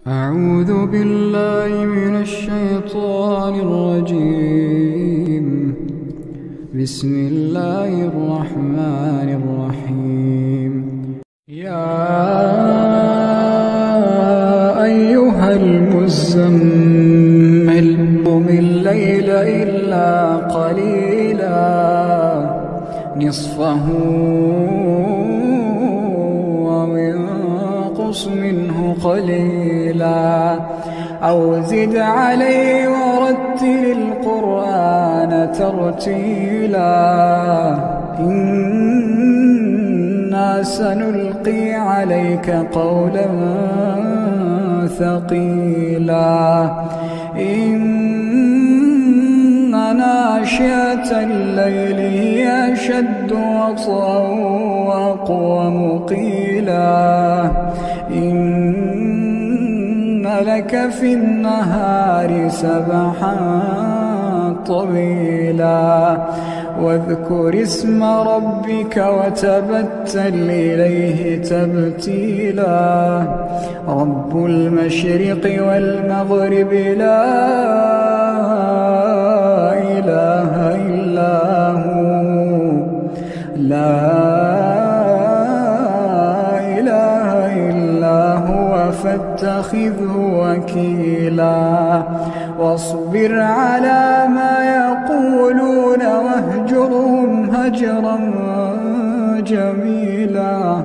أعوذ بالله من الشيطان الرجيم. بسم الله الرحمن الرحيم. يا أيها المزمل قم الليل إلا قليلا نصفه وانقص منه قليلا أو زد عليه ورتل القرآن ترتيلا إنا سنلقي عليك قولا ثقيلا إن ناشئة الليل هي أشد وطئا وأقوم قيلا إن لك في النهار سبحا طويلا واذكر اسم ربك وتبتل إليه تبتيلا رب المشرق والمغرب لا إله إلا هو فاتخذه وكيلا واصبر على ما يقولون واهجرهم هجرا جميلا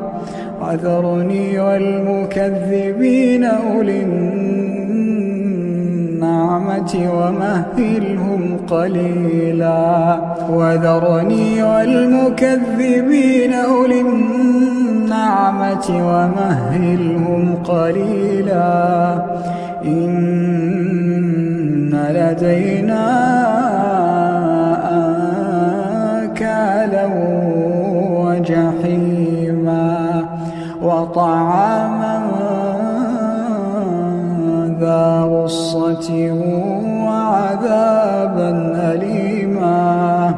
وذرني والمكذبين أولي النعمة ومهلهم قليلا وذرني والمكذبين أولي النعمة ومهلهم قليلا إن لدينا أنكالا وجحيما وطعاما ذا غصة وعذابا أليما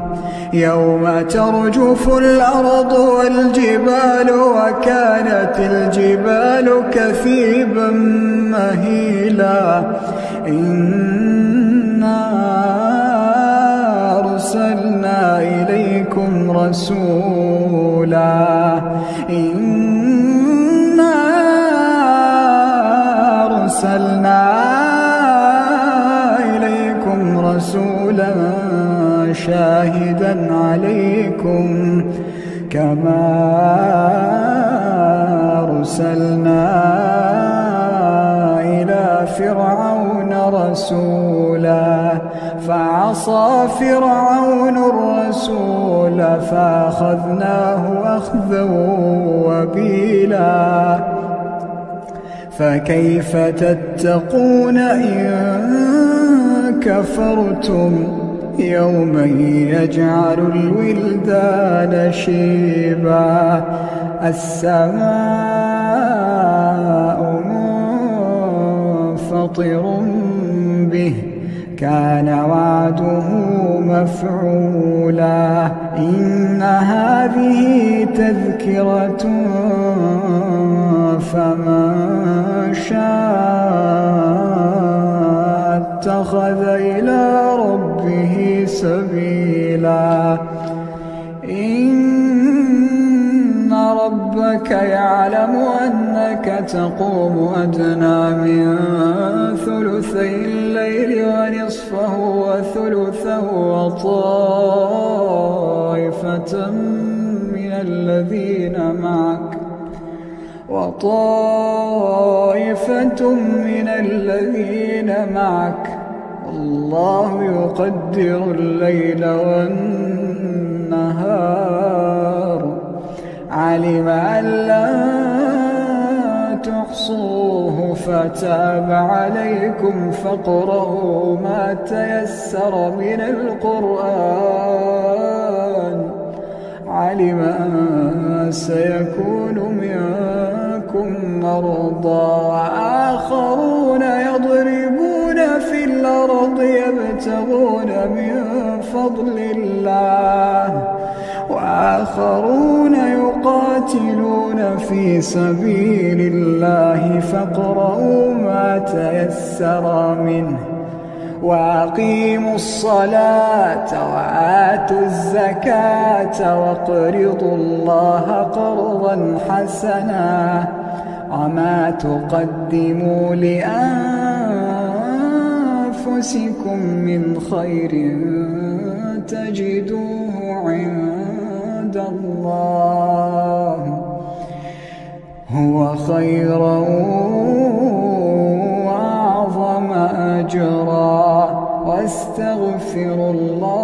يوم ترجف الأرض والجبال وكانت الجبال كثيبا مهيلا إنا أرسلنا إليكم رسولا شاهدا عليكم كما أرسلنا إلى فرعون رسولا فعصى فرعون الرسول فأخذناه أخذا وبيلا فكيف تتقون إن كفرتم يوما يجعل الولدان شيبا السماء منفطر به كان وعده مفعولا إن هذه تذكرة فمن شاء اتخذ إلى ربه سبيلا إن ربك يعلم أنك تقوم أدنى من ثلثي الليل ونصفه وثلثه وطائفة من الذين معك الله يقدر الليل والنهار علم أن لا تحصوه فتاب عليكم فاقرؤوا ما تيسر من القرآن علم أن سيكون منكم مرضى وآخرون يضربون في الأرض يبتغون من فضل الله وآخرون يقاتلون في سبيل الله فاقرؤوا ما تيسر منه وأقيموا الصلاة وآتوا الزكاة وأقرضوا الله قرضا حسنا وما تقدموا لأنفسكم من خير تجدوه عند الله هو خيرا وأعظم أجرا واستغفروا الله